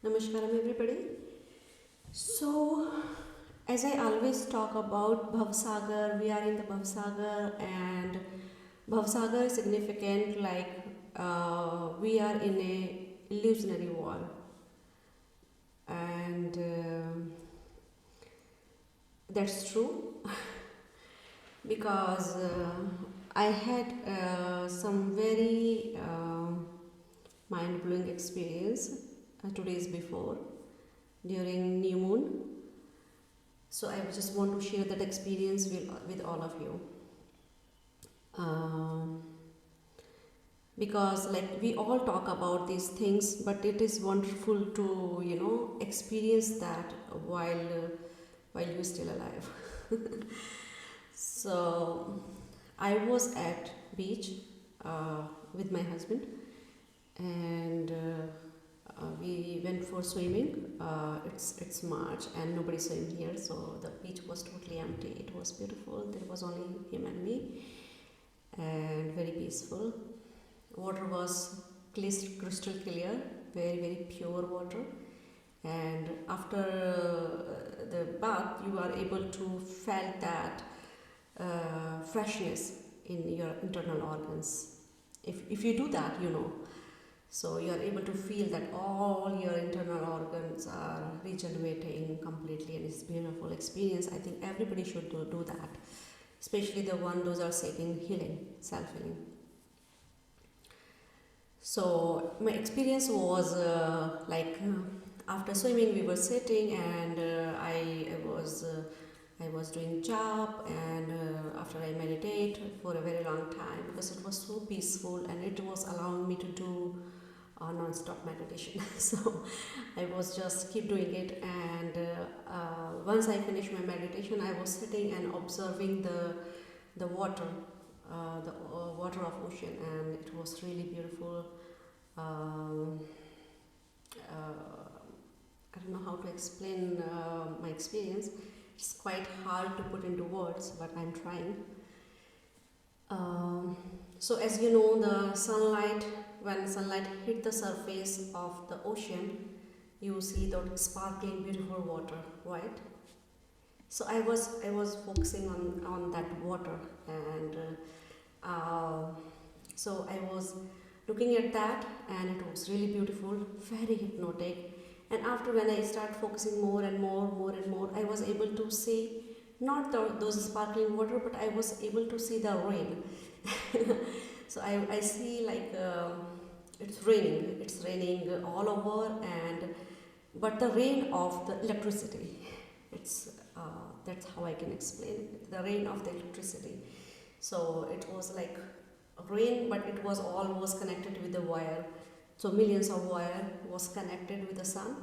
Namaskaram, everybody. So, as I always talk about Bhavsagar, we are in the Bhavsagar, and Bhavsagar is significant like we are in a illusionary world, and that's true because I had some very mind blowing experience 2 days before during new moon. So I just want to share that experience with all of you. Um, because like we all talk about these things, but it is wonderful to experience that while you're still alive. So I was at beach with my husband, and we went for swimming. It's March and nobody's swimming here, so the beach was totally empty. It was beautiful. There was only him and me, and very peaceful. Water was crystal clear, very pure water. And after the bath, you are able to feel that freshness in your internal organs. If you do that, so you are able to feel that all your internal organs are regenerating completely, and it's a beautiful experience. I think everybody should do that, especially the one those are seeking healing, self-healing. So my experience was after swimming we were sitting, and I was doing jap, and after I meditate for a very long time because it was so peaceful and it was allowing me to do non-stop meditation. So I was just keep doing it, and once I finished my meditation, I was sitting and observing the water, the water of ocean, and it was really beautiful. Um, I don't know how to explain my experience. It's quite hard to put into words, but I'm trying. So as you know, when sunlight hit the surface of the ocean, you see that sparkling beautiful water, right? So I was focusing on that water, and so I was looking at that, and it was really beautiful, very hypnotic. And after when I start focusing more and more, I was able to see not those sparkling water, but I was able to see the rain. So I see like it's raining all over, and but the rain of the electricity. It's that's how I can explain it, the rain of the electricity. So it was like rain, but it was almost connected with the wire. So millions of wire was connected with the sun.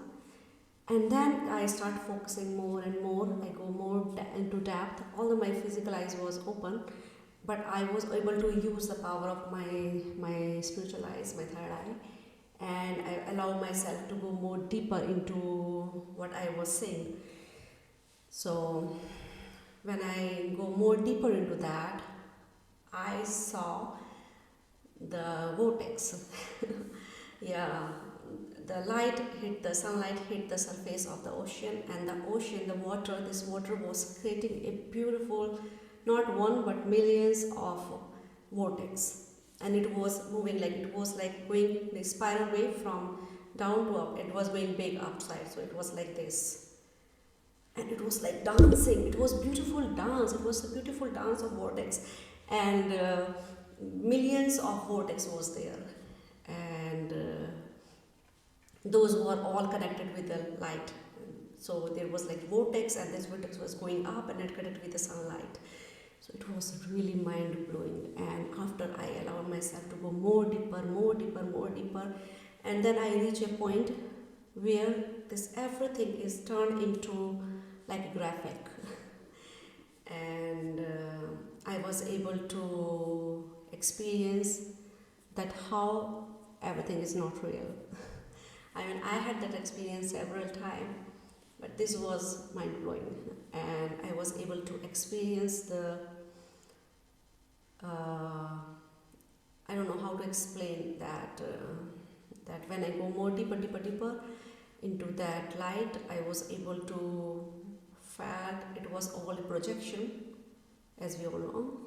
And then I start focusing more and more. I go more into depth. Although my physical eyes was open, but I was able to use the power of my spiritual eyes, my third eye, and I allow myself to go more deeper into what I was saying. So when I go more deeper into that, I saw the vortex. Yeah, the sunlight hit the surface of the ocean, and this water was creating a beautiful, not one but millions of vortex, and it was moving like it was like going the spiral way from down to up. It was going big upside, so it was like this, and it was like dancing. It was beautiful dance. It was a beautiful dance of vortex, and millions of vortex was there, and those were all connected with the light. So there was like vortex, and this vortex was going up and it connected with the sunlight. So it was really mind blowing. And after I allowed myself to go more deeper, and then I reach a point where this everything is turned into like a graphic, and I was able to experience that how everything is not real. I mean, I had that experience several times, but this was mind blowing, and I was able to experience the. I don't know how to explain that. That when I go more deeper, into that light, I was able to felt it was all a projection, as we all know.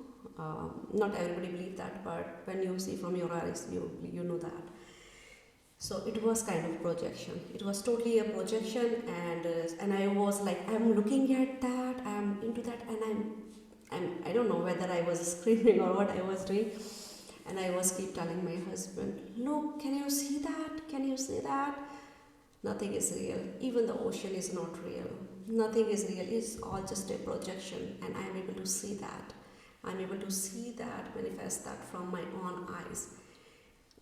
Not everybody believe that, but when you see from your eyes, you know that. So it was kind of projection. It was totally a projection, and I was like, I'm looking at that, I'm into that, and I don't know whether I was screaming or what I was doing. And I was keep telling my husband, look, can you see that? Can you see that? Nothing is real. Even the ocean is not real. Nothing is real. It's all just a projection, and I'm able to see that. I'm able to see that, manifest that from my own eyes.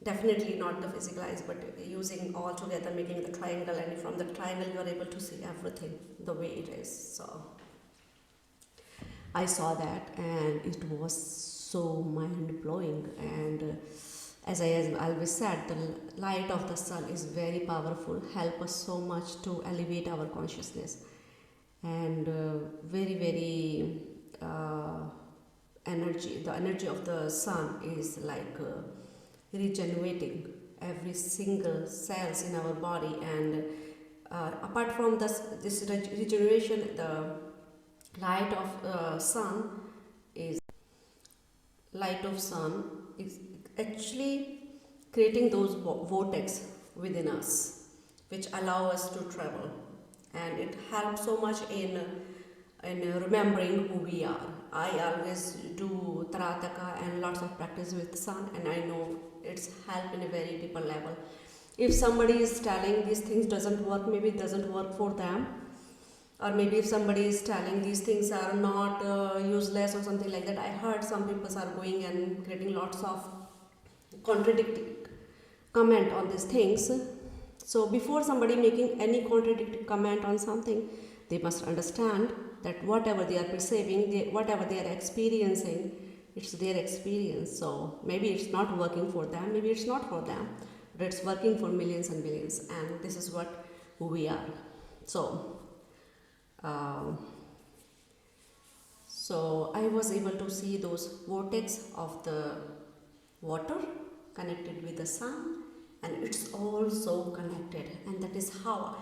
Definitely not the physical eyes, but using all together, making the triangle, and from the triangle you are able to see everything the way it is. So I saw that, and it was so mind blowing. And as I always said, the light of the sun is very powerful, help us so much to elevate our consciousness, and very energy. The energy of the sun is like regenerating every single cells in our body, and apart from this regeneration, the light of sun is actually creating those vortex within us, which allow us to travel, and it helps so much in remembering who we are. I always do tarataka and lots of practice with sun, and I know it's help in a very deeper level. If somebody is telling these things doesn't work, maybe it doesn't work for them, or maybe if somebody is telling these things are not useless or something like that. I heard some people are going and creating lots of contradicting comment on these things. So before somebody making any contradictory comment on something, they must understand that whatever they are perceiving, whatever they are experiencing, it's their experience. So maybe it's not working for them, maybe it's not for them, but it's working for millions and billions, and this is what who we are. So I was able to see those vortex of the water connected with the sun, and it's all so connected, and that is how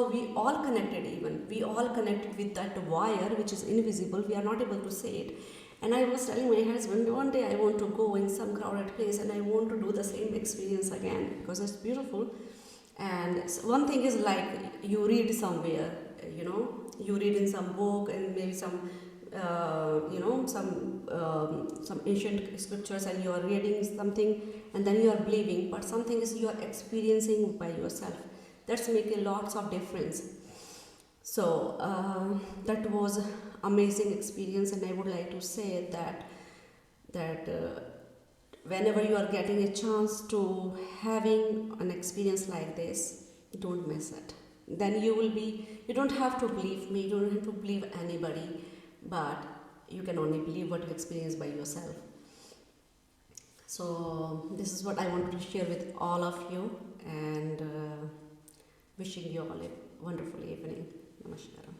we all connected. Even we all connected with that wire which is invisible, we are not able to see it. And I was telling my husband, one day I want to go in some crowded place and I want to do the same experience again, because it's beautiful. And one thing is like you read somewhere, you read in some book, and maybe some some ancient scriptures, and you are reading something and then you are believing, but something is you are experiencing by yourself. That's make a lots of difference. So that was amazing experience, and I would like to say that whenever you are getting a chance to having an experience like this, don't miss it. Then you don't have to believe me, you don't have to believe anybody, but you can only believe what you experience by yourself. So this is what I wanted to share with all of you, and wishing you all a wonderful evening. Namaskar.